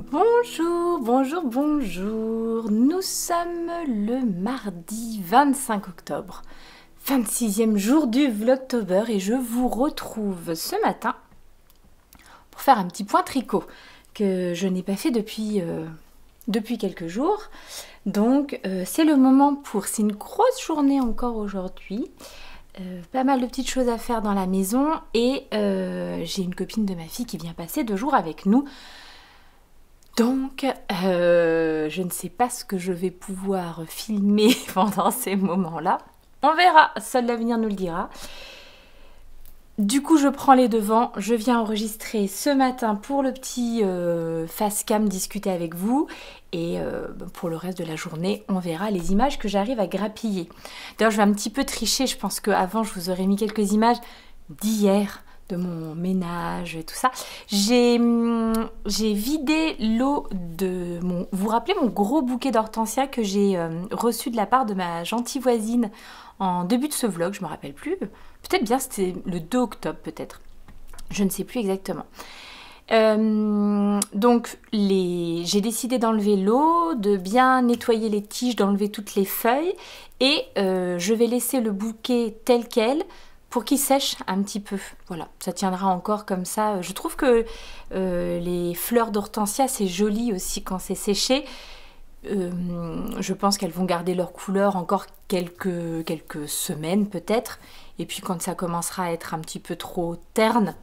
Bonjour, bonjour, bonjour. Nous sommes le mardi 25 octobre, 26e jour du Vlogtober et je vous retrouve ce matin pour faire un petit point tricot que je n'ai pas fait depuis quelques jours. Donc c'est le moment c'est une grosse journée encore aujourd'hui. Pas mal de petites choses à faire dans la maison et j'ai une copine de ma fille qui vient passer 2 jours avec nous. Donc, je ne sais pas ce que je vais pouvoir filmer pendant ces moments-là. On verra, seul l'avenir nous le dira. Du coup, je prends les devants. Je viens enregistrer ce matin pour le petit face cam discuter avec vous. Et pour le reste de la journée, on verra les images que j'arrive à grappiller. D'ailleurs, je vais un petit peu tricher. Je pense qu'avant, je vous aurais mis quelques images d'hier, de mon ménage et tout ça. J'ai vidé l'eau de mon... Vous vous rappelez mon gros bouquet d'hortensia que j'ai reçu de la part de ma gentille voisine en début de ce vlog, je me rappelle plus. Peut-être bien, c'était le 2 octobre peut-être. Je ne sais plus exactement. Donc j'ai décidé d'enlever l'eau, de bien nettoyer les tiges, d'enlever toutes les feuilles et je vais laisser le bouquet tel quel pour qu'il sèche un petit peu. Voilà, ça tiendra encore comme ça. Je trouve que les fleurs d'hortensia, c'est joli aussi quand c'est séché. Je pense qu'elles vont garder leur couleur encore quelques semaines peut-être. Et puis quand ça commencera à être un petit peu trop terne,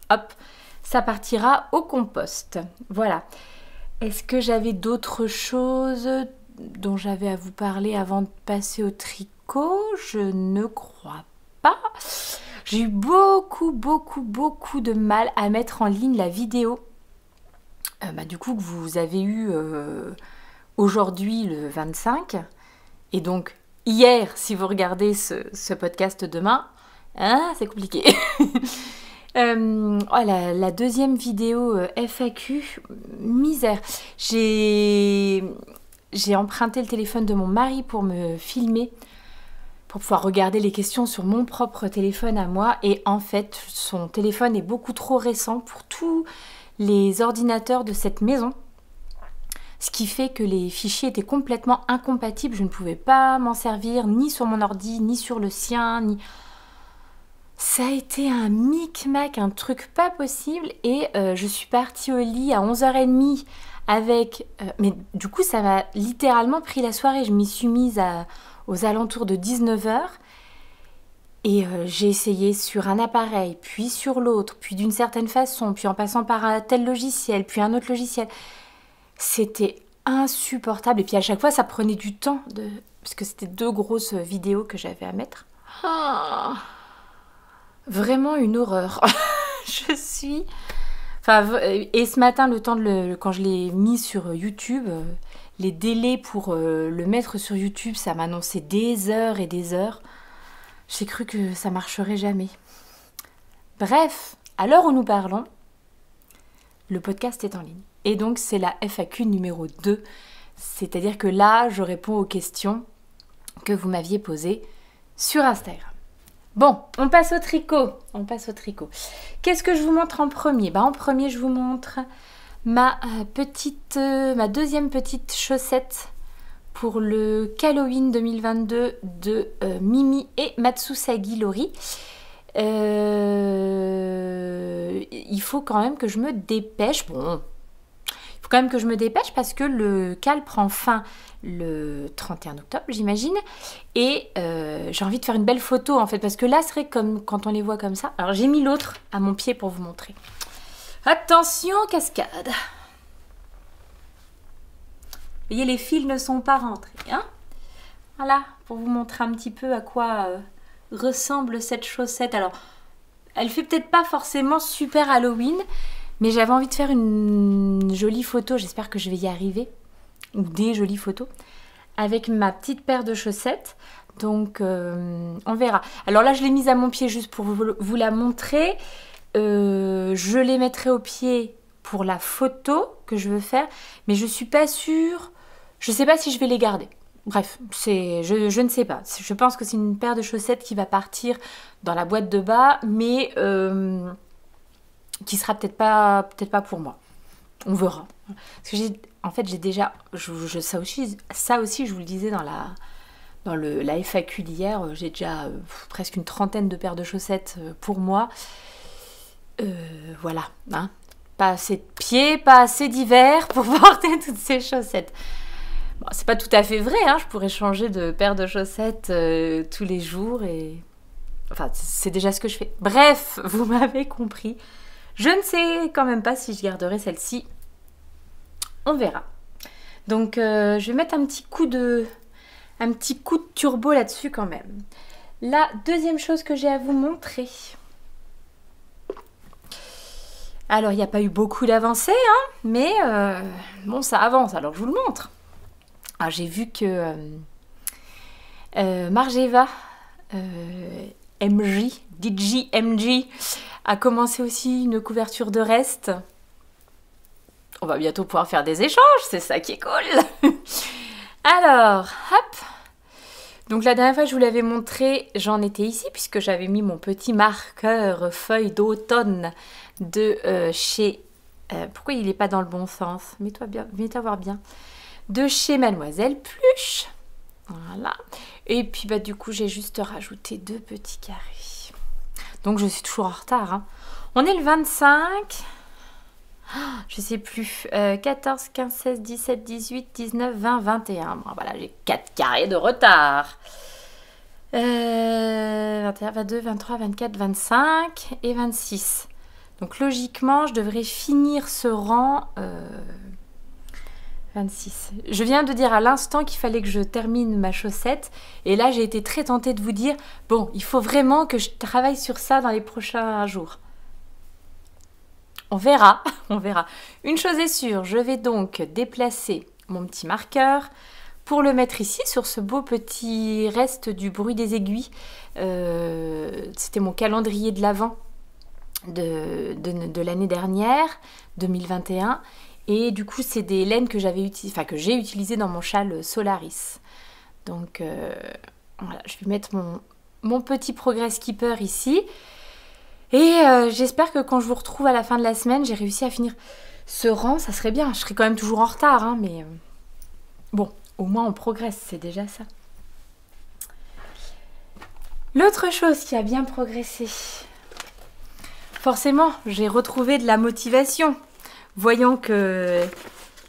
hop, ça partira au compost. Voilà. Est-ce que j'avais d'autres choses dont j'avais à vous parler avant de passer au tricot? Je ne crois pas. J'ai eu beaucoup de mal à mettre en ligne la vidéo du coup que vous avez eu aujourd'hui le 25 et donc hier si vous regardez ce podcast demain, hein, c'est compliqué. La deuxième vidéo FAQ, misère. J'ai emprunté le téléphone de mon mari pour me filmer, pour pouvoir regarder les questions sur mon propre téléphone à moi. Et en fait, son téléphone est beaucoup trop récent pour tous les ordinateurs de cette maison. Ce qui fait que les fichiers étaient complètement incompatibles. Je ne pouvais pas m'en servir ni sur mon ordi, ni sur le sien, ni... Ça a été un micmac, un truc pas possible. Et je suis partie au lit à 11h30 avec... mais du coup, ça m'a littéralement pris la soirée. Je m'y suis mise aux alentours de 19h. Et j'ai essayé sur un appareil, puis sur l'autre, puis d'une certaine façon, puis en passant par un tel logiciel, puis un autre logiciel. C'était insupportable. Et puis à chaque fois, ça prenait du temps, parce que c'était 2 grosses vidéos que j'avais à mettre. Ah, vraiment une horreur. Je suis... Enfin, et ce matin, le temps quand je l'ai mis sur YouTube, les délais pour le mettre sur YouTube, ça m'annonçait des heures et des heures. J'ai cru que ça marcherait jamais. Bref, à l'heure où nous parlons, le podcast est en ligne. Et donc, c'est la FAQ numéro 2. C'est-à-dire que là, je réponds aux questions que vous m'aviez posées sur Instagram. Bon, on passe au tricot. Qu'est-ce que je vous montre en premier? En premier, je vous montre ma deuxième petite chaussette pour le Halloween 2022 de Mimi et Matsusagi Lori. Il faut quand même que je me dépêche. Bon, il faut quand même que je me dépêche parce que le cal prend fin le 31 octobre, j'imagine. Et j'ai envie de faire une belle photo en fait, parce que là, ce serait comme quand on les voit comme ça. Alors, j'ai mis l'autre à mon pied pour vous montrer. Attention, cascade! Vous voyez, les fils ne sont pas rentrés. Hein, voilà, pour vous montrer un petit peu à quoi ressemble cette chaussette. Alors, elle fait peut-être pas forcément super Halloween, mais j'avais envie de faire une jolie photo. J'espère que je vais y arriver. Ou des jolies photos. Avec ma petite paire de chaussettes. Donc, on verra. Alors là, je l'ai mise à mon pied juste pour vous la montrer. Je les mettrai au pied pour la photo que je veux faire. Mais je suis pas sûre... Je sais pas si je vais les garder. Bref, je ne sais pas. Je pense que c'est une paire de chaussettes qui va partir dans la boîte de bas, mais qui sera peut-être pas pour moi. On verra. Parce que en fait, j'ai déjà... ça aussi, je vous le disais dans la FAQ d'hier, j'ai déjà presque une trentaine de paires de chaussettes pour moi. Voilà, hein. Pas assez de pieds, pas assez d'hiver pour porter toutes ces chaussettes. Bon, c'est pas tout à fait vrai, hein. Je pourrais changer de paire de chaussettes tous les jours et... Enfin, c'est déjà ce que je fais. Bref, vous m'avez compris. Je ne sais quand même pas si je garderai celle-ci. On verra. Donc, je vais mettre un petit coup de turbo là-dessus quand même. La deuxième chose que j'ai à vous montrer. Alors, il n'y a pas eu beaucoup d'avancées, hein, mais bon, ça avance, alors je vous le montre. Alors, j'ai vu que Margeva, DJ MG, a commencé aussi une couverture de reste. On va bientôt pouvoir faire des échanges, c'est ça qui est cool. Alors, hop. Donc la dernière fois je vous l'avais montré, j'en étais ici puisque j'avais mis mon petit marqueur feuille d'automne de chez... pourquoi il n'est pas dans le bon sens? Mets-toi voir bien. De chez Mademoiselle Pluche. Voilà. Et puis bah du coup j'ai juste rajouté 2 petits carrés. Donc je suis toujours en retard, hein. On est le 25... je sais plus, 14, 15, 16, 17, 18, 19, 20, 21. Bon, voilà, j'ai 4 carrés de retard. 21, 22, 23, 24, 25 et 26. Donc logiquement, je devrais finir ce rang 26. Je viens de dire à l'instant qu'il fallait que je termine ma chaussette. Et là, j'ai été très tentée de vous dire, bon, il faut vraiment que je travaille sur ça dans les prochains jours. On verra, on verra. Une chose est sûre, je vais donc déplacer mon petit marqueur pour le mettre ici, sur ce beau petit reste du bruit des aiguilles. C'était mon calendrier de l'Avent de l'année dernière, 2021. Et du coup, c'est des laines que j'ai utilisées dans mon châle Solaris. Donc, voilà, je vais mettre mon petit Progress Keeper ici. Et j'espère que quand je vous retrouve à la fin de la semaine, j'ai réussi à finir ce rang. Ça serait bien. Je serai quand même toujours en retard, hein, mais bon, au moins on progresse, c'est déjà ça. L'autre chose qui a bien progressé, forcément, j'ai retrouvé de la motivation, voyant que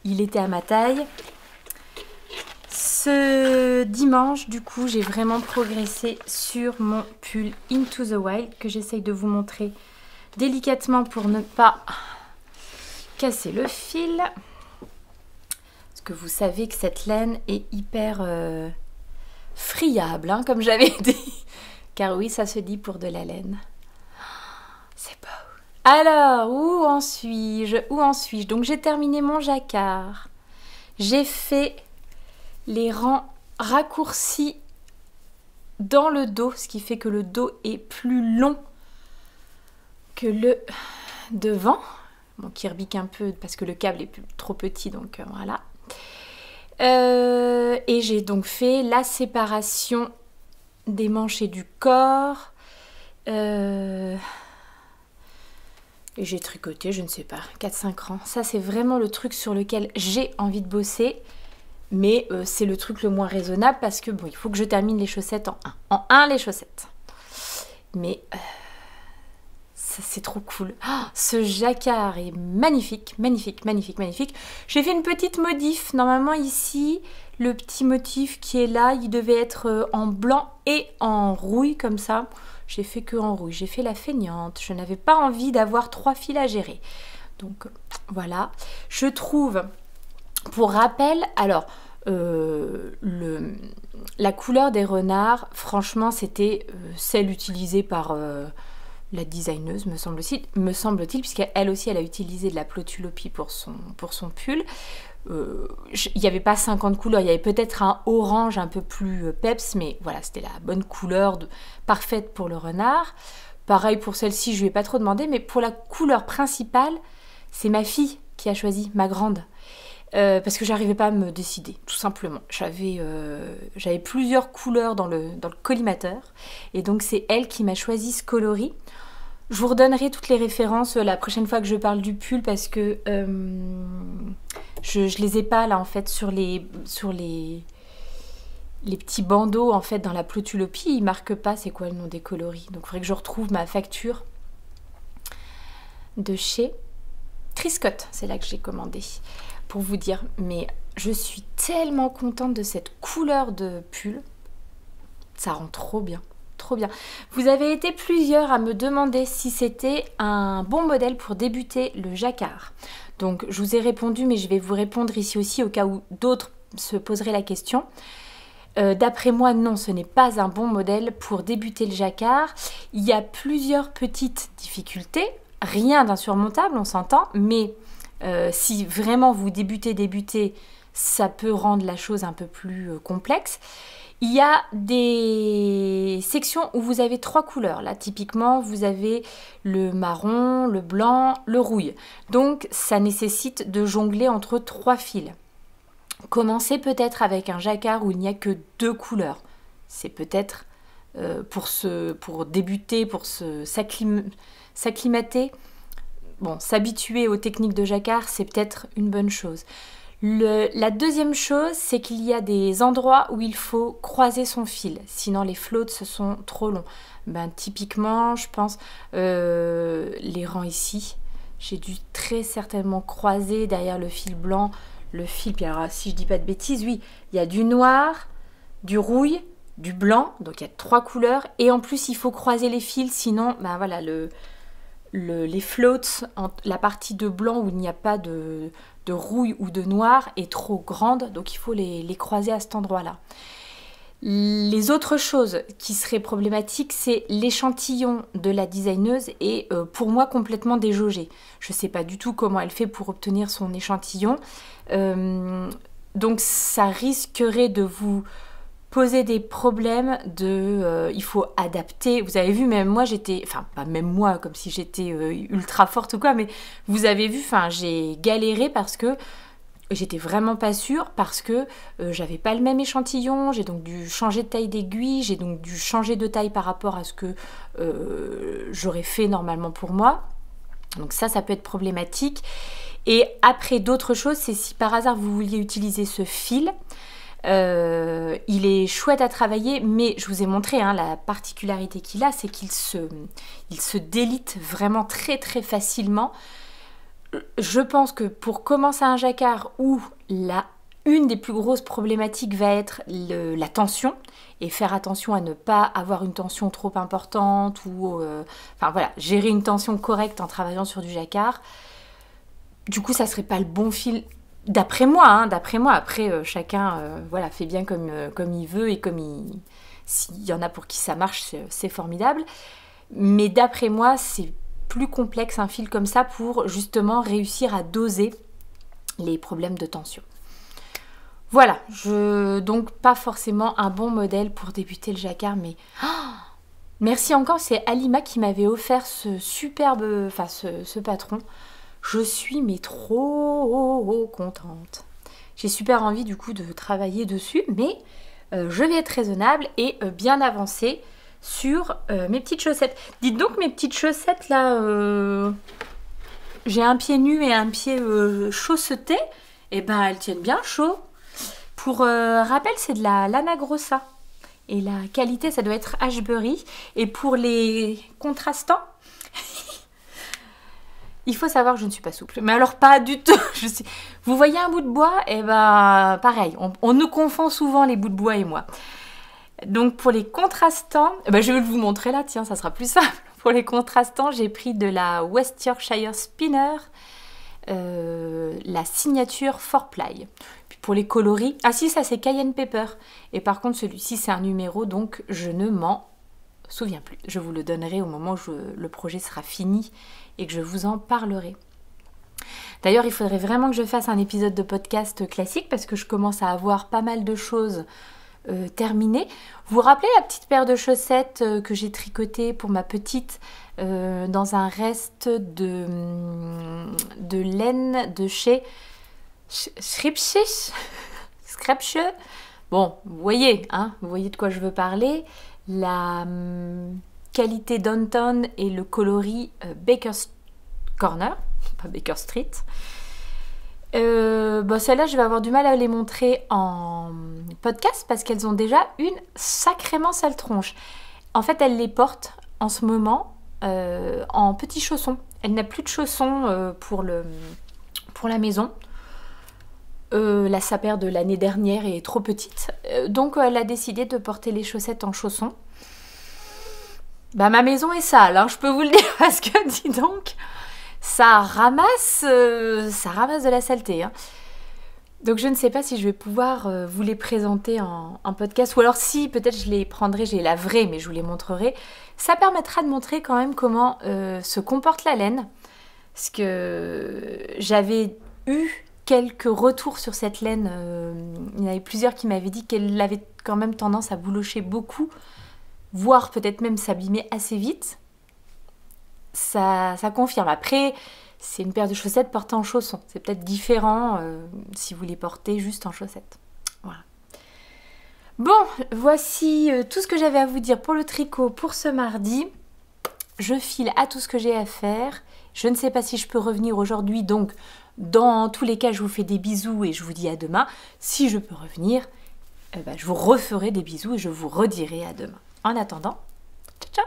il était à ma taille. Ce dimanche, du coup, j'ai vraiment progressé sur mon pull Into the Wild que j'essaye de vous montrer délicatement pour ne pas casser le fil. Parce que vous savez que cette laine est hyper friable, hein, comme j'avais dit. Car oui, ça se dit pour de la laine. C'est beau. Alors, où en suis-je? Donc, j'ai terminé mon jacquard. J'ai fait les rangs raccourcis dans le dos, ce qui fait que le dos est plus long que le devant. Bon, qui rebique un peu parce que le câble est trop petit, donc voilà. Et j'ai donc fait la séparation des manches et du corps. Et j'ai tricoté, je ne sais pas, 4-5 rangs. Ça, c'est vraiment le truc sur lequel j'ai envie de bosser. Mais c'est le truc le moins raisonnable parce que bon, il faut que je termine les chaussettes en 1. En 1, les chaussettes. Mais c'est trop cool. Oh, ce jacquard est magnifique, magnifique, magnifique, magnifique. J'ai fait une petite modif. Normalement ici, le petit motif qui est là, il devait être en blanc et en rouille comme ça. J'ai fait que en rouille. J'ai fait la feignante. Je n'avais pas envie d'avoir 3 fils à gérer. Donc voilà. Je trouve... Pour rappel, alors, la couleur des renards, franchement, c'était celle utilisée par la designeuse, me semble-t-il, puisqu'elle aussi, elle a utilisé de la Plotulopie pour son pull. Il n'y avait pas 50 couleurs, il y avait peut-être un orange un peu plus peps, mais voilà, c'était la bonne couleur parfaite pour le renard. Pareil pour celle-ci, je ne lui ai pas trop demandé, mais pour la couleur principale, c'est ma fille qui a choisi, ma grande. Parce que j'arrivais pas à me décider, tout simplement. J'avais plusieurs couleurs dans le collimateur, et donc c'est elle qui m'a choisi ce coloris. Je vous redonnerai toutes les références la prochaine fois que je parle du pull parce que je les ai pas là en fait sur les petits bandeaux en fait dans la Plotulopie. Ils marquent pas c'est quoi le nom des coloris. Donc il faudrait que je retrouve ma facture de chez Triscott. C'est là que j'ai commandé pour vous dire. Mais je suis tellement contente de cette couleur de pull. Ça rend trop bien. Trop bien. Vous avez été plusieurs à me demander si c'était un bon modèle pour débuter le jacquard. Donc je vous ai répondu, mais je vais vous répondre ici aussi au cas où d'autres se poseraient la question. D'après moi, non, ce n'est pas un bon modèle pour débuter le jacquard. Il y a plusieurs petites difficultés, rien d'insurmontable, on s'entend, mais si vraiment vous débutez, ça peut rendre la chose un peu plus complexe. Il y a des sections où vous avez 3 couleurs. Là, typiquement, vous avez le marron, le blanc, le rouille. Donc, ça nécessite de jongler entre 3 fils. Commencez peut-être avec un jacquard où il n'y a que 2 couleurs. C'est peut-être pour débuter, pour s'acclimater. Bon, s'habituer aux techniques de jacquard, c'est peut-être une bonne chose. La deuxième chose, c'est qu'il y a des endroits où il faut croiser son fil, sinon les floats sont trop longs. Ben, typiquement, je pense, les rangs ici, j'ai dû très certainement croiser derrière le fil blanc, le fil, puis alors si je dis pas de bêtises, oui, il y a du noir, du rouille, du blanc, donc il y a 3 couleurs, et en plus il faut croiser les fils, sinon, ben voilà, les floats, la partie de blanc où il n'y a pas de rouille ou de noir est trop grande, donc il faut les croiser à cet endroit-là. Les autres choses qui seraient problématiques, c'est l'échantillon de la designeuse est pour moi complètement déjaugé. Je ne sais pas du tout comment elle fait pour obtenir son échantillon. Donc ça risquerait de vous poser des problèmes il faut adapter. Vous avez vu, même moi j'étais, enfin pas même moi comme si j'étais ultra forte ou quoi, mais vous avez vu, enfin j'ai galéré parce que j'étais vraiment pas sûre, parce que j'avais pas le même échantillon, j'ai donc dû changer de taille d'aiguille, j'ai donc dû changer de taille par rapport à ce que j'aurais fait normalement pour moi. Donc ça peut être problématique. Et après, d'autres choses, c'est si par hasard vous vouliez utiliser ce fil, il est chouette à travailler, mais je vous ai montré hein, la particularité qu'il a, c'est qu'il se délite vraiment très très facilement. Je pense que pour commencer un jacquard où une des plus grosses problématiques va être la tension, et faire attention à ne pas avoir une tension trop importante, ou enfin voilà, gérer une tension correcte en travaillant sur du jacquard. Du coup, ça serait pas le bon fil. D'après moi, hein, après chacun voilà, fait bien comme il veut et s'il y en a pour qui ça marche, c'est formidable. Mais d'après moi, c'est plus complexe un fil comme ça pour justement réussir à doser les problèmes de tension. Voilà, donc pas forcément un bon modèle pour débuter le jacquard, mais merci encore, c'est Alima qui m'avait offert ce superbe, enfin ce patron. Je suis mais trop contente. J'ai super envie du coup de travailler dessus, mais je vais être raisonnable et bien avancée sur mes petites chaussettes. Dites donc mes petites chaussettes là, j'ai un pied nu et un pied chausseté, et ben elles tiennent bien chaud. Pour rappel, c'est de la Lana Grossa et la qualité ça doit être Ashbury. Et pour les contrastants, il faut savoir que je ne suis pas souple. Mais alors pas du tout. Vous voyez un bout de bois? Et ben pareil, on nous confond souvent les bouts de bois et moi. Donc pour les contrastants, ben, je vais vous montrer là, tiens, ça sera plus simple. Pour les contrastants, j'ai pris de la West Yorkshire Spinner, la signature 4ply. Puis pour les coloris, ah si, ça c'est Cayenne Pepper. Et par contre celui-ci c'est un numéro, donc je ne m'en souviens plus. Je vous le donnerai au moment où le projet sera fini et que je vous en parlerai. D'ailleurs, il faudrait vraiment que je fasse un épisode de podcast classique parce que je commence à avoir pas mal de choses terminées. Vous vous rappelez la petite paire de chaussettes que j'ai tricotée pour ma petite dans un reste de laine de chez Scrapsche. Bon, vous voyez de quoi je veux parler. qualité Downtown et le coloris Baker's Corner, pas Baker Street. Bon, celles-là, je vais avoir du mal à les montrer en podcast parce qu'elles ont déjà une sacrément sale tronche. En fait, elle les porte en ce moment en petits chaussons. Elle n'a plus de chaussons pour la maison. La sapère de l'année dernière est trop petite. Donc, elle a décidé de porter les chaussettes en chaussons. Bah, ma maison est sale, hein, je peux vous le dire, parce que, dis donc, ça ramasse de la saleté. Hein. Donc, je ne sais pas si je vais pouvoir vous les présenter en podcast. Ou alors, si, peut-être je les prendrai, je les laverai, mais je vous les montrerai. Ça permettra de montrer quand même comment se comporte la laine. Parce que j'avais eu quelques retours sur cette laine. Il y en avait plusieurs qui m'avaient dit qu'elle avait quand même tendance à boulocher beaucoup, voire peut-être même s'abîmer assez vite. Ça confirme. Après, c'est une paire de chaussettes portées en chaussons. C'est peut-être différent si vous les portez juste en chaussettes. Voilà. Bon, voici tout ce que j'avais à vous dire pour le tricot pour ce mardi. Je file à tout ce que j'ai à faire. Je ne sais pas si je peux revenir aujourd'hui, donc dans tous les cas, je vous fais des bisous et je vous dis à demain. Si je peux revenir, je vous referai des bisous et je vous redirai à demain. En attendant, ciao ciao!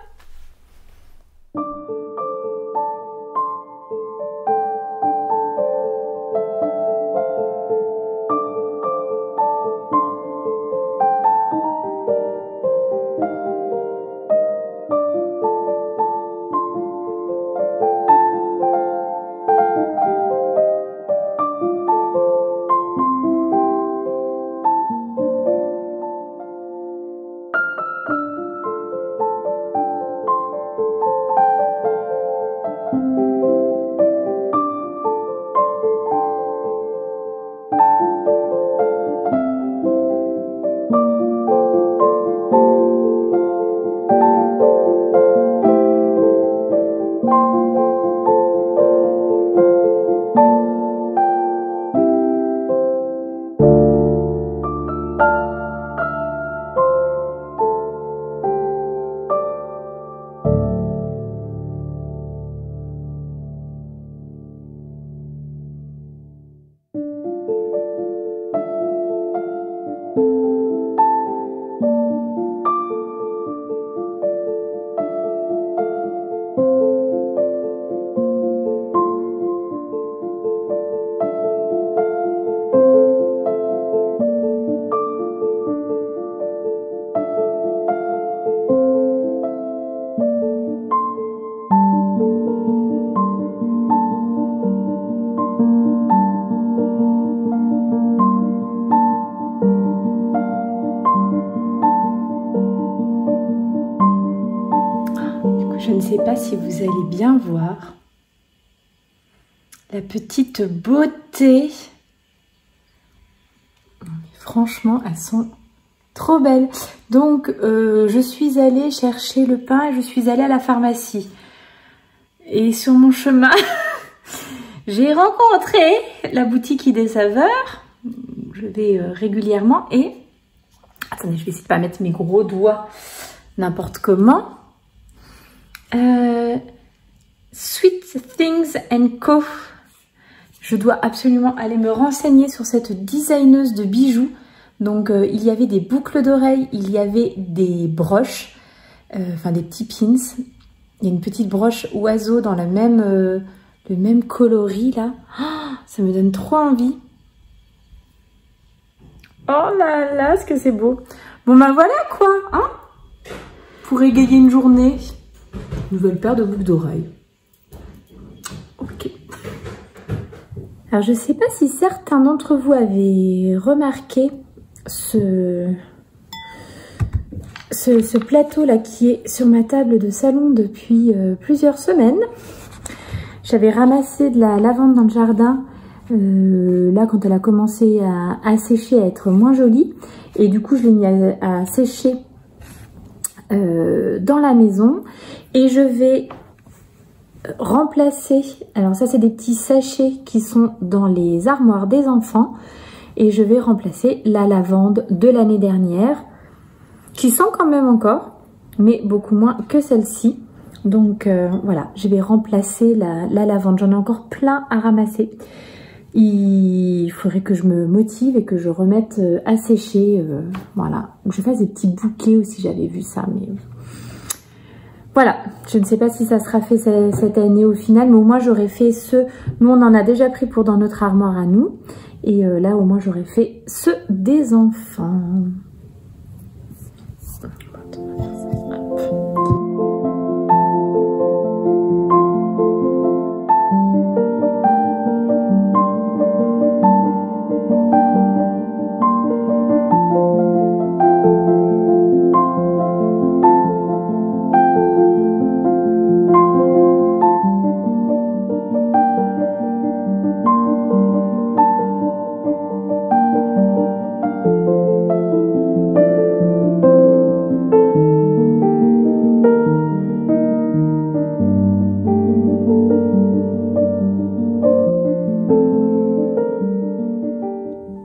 Je ne sais pas si vous allez bien voir la petite beauté. Franchement, elles sont trop belles. Donc, je suis allée chercher le pain et je suis allée à la pharmacie. Et sur mon chemin, j'ai rencontré la boutique Idées Saveurs. Je vais régulièrement et... Attendez, je vais essayer de ne pas mettre mes gros doigts n'importe comment. Sweet Things & Co. Je dois absolument aller me renseigner sur cette designeuse de bijoux. Donc il y avait des boucles d'oreilles, il y avait des broches, enfin des petits pins. Il y a une petite broche oiseau dans la même, le même coloris là. Oh, ça me donne trop envie. Oh là là, ce que c'est beau. Bon ben voilà quoi, hein, pour égayer une journée. Nouvelle paire de boucles d'oreilles. Ok. Alors je ne sais pas si certains d'entre vous avaient remarqué ce plateau là qui est sur ma table de salon depuis plusieurs semaines. J'avais ramassé de la lavande dans le jardin là quand elle a commencé à sécher, à être moins jolie, et du coup je l'ai mis à sécher dans la maison. Et je vais remplacer, alors ça c'est des petits sachets qui sont dans les armoires des enfants, et je vais remplacer la lavande de l'année dernière qui sent quand même encore. mais beaucoup moins que celle-ci. Donc voilà, je vais remplacer la lavande. J'en ai encore plein à ramasser. Il faudrait que je me motive et que je remette à sécher. Voilà, que je fasse des petits bouquets aussi, j'avais vu ça. Mais voilà, je ne sais pas si ça sera fait cette année au final, mais au moins j'aurais fait ce... Nous, on en a déjà pris pour dans notre armoire à nous. Et là, au moins, j'aurais fait ceux des enfants.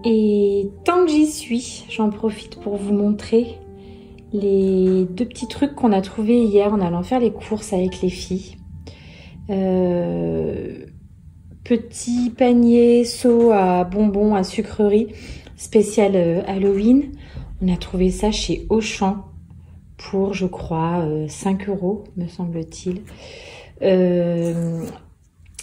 Et tant que j'y suis, j'en profite pour vous montrer les deux petits trucs qu'on a trouvés hier en allant faire les courses avec les filles. Petit panier seau à bonbons, à sucreries, spécial Halloween. On a trouvé ça chez Auchan pour, je crois, 5 €, me semble-t-il.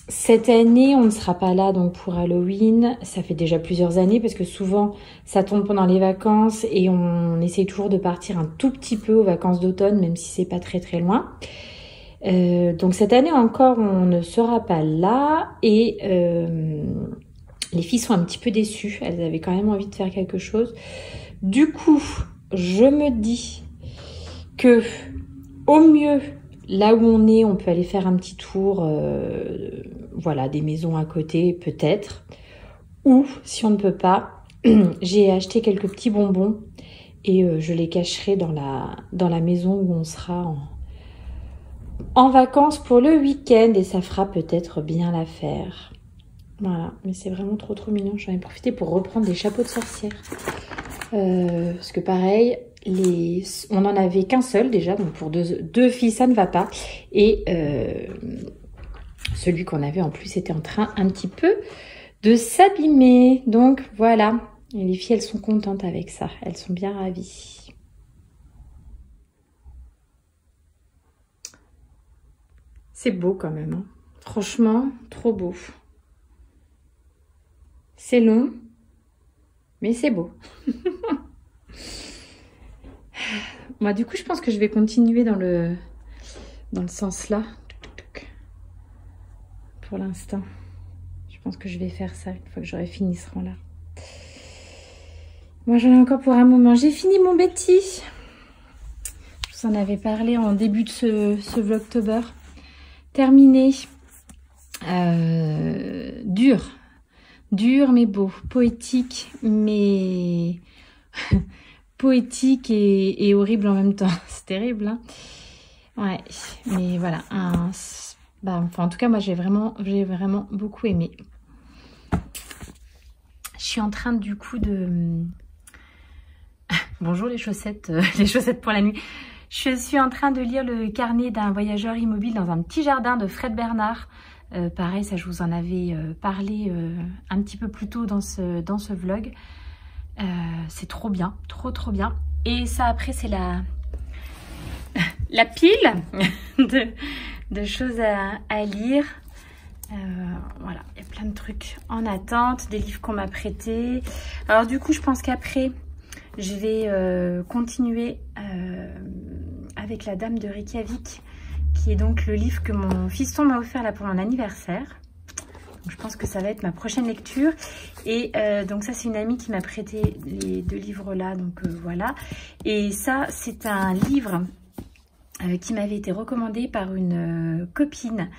Cette année, on ne sera pas là donc pour Halloween. Ça fait déjà plusieurs années parce que souvent, ça tombe pendant les vacances et on essaye toujours de partir un tout petit peu aux vacances d'automne, même si c'est pas très très loin. Donc cette année encore, on ne sera pas là et les filles sont un petit peu déçues. Elles avaient quand même envie de faire quelque chose. Du coup, je me dis que au mieux, là où on peut aller faire un petit tour, voilà, des maisons à côté peut-être. Ou si on ne peut pas, j'ai acheté quelques petits bonbons et je les cacherai dans la maison où on sera en vacances pour le week-end et ça fera peut-être bien l'affaire. Voilà, mais c'est vraiment trop mignon. J'en ai profité pour reprendre des chapeaux de sorcière. Parce que pareil, on n'en avait qu'un seul déjà, donc pour deux filles ça ne va pas. Et celui qu'on avait en plus était en train un petit peu de s'abîmer. Donc voilà, et les filles elles sont contentes avec ça, elles sont bien ravies. C'est beau quand même, hein. Franchement, trop beau. C'est long, mais c'est beau. Moi, du coup, je pense que je vais continuer dans le sens là. Pour l'instant. Je pense que je vais faire ça une fois que j'aurai fini ce rang-là. Moi, j'en ai encore pour un moment. J'ai fini mon Betty. Je vous en avais parlé en début de ce vlogtober. Terminé. Dur mais beau. Poétique mais... poétique et horrible en même temps. C'est terrible, hein. Ouais, mais voilà. Enfin, en tout cas, moi, j'ai vraiment beaucoup aimé. Je suis en train, du coup, de... Bonjour les chaussettes pour la nuit. Je suis en train de lire le carnet d'un voyageur immobile dans un petit jardin de Fred Bernard. Pareil, ça, je vous en avais parlé un petit peu plus tôt dans ce vlog. C'est trop bien, trop bien. Et ça, après, c'est la pile de choses à lire. Voilà, il y a plein de trucs en attente, des livres qu'on m'a prêtés. Alors du coup, je pense qu'après, je vais continuer avec La Dame de Reykjavik, qui est donc le livre que mon fiston m'a offert là pour mon anniversaire. Donc, je pense que ça va être ma prochaine lecture. Et donc ça, c'est une amie qui m'a prêté les deux livres là, donc voilà. Et ça, c'est un livre qui m'avait été recommandé par une copine,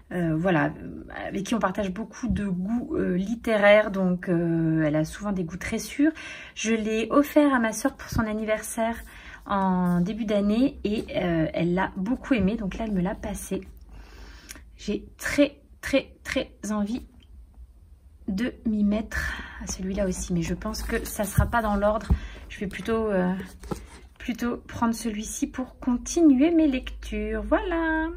voilà, avec qui on partage beaucoup de goûts littéraires, donc elle a souvent des goûts très sûrs. Je l'ai offert à ma soeur pour son anniversaire en début d'année et elle l'a beaucoup aimé, donc là elle me l'a passé. J'ai très envie de m'y mettre à celui-là aussi, mais je pense que ça sera pas dans l'ordre. Je vais plutôt plutôt prendre celui-ci pour continuer mes lectures. Voilà.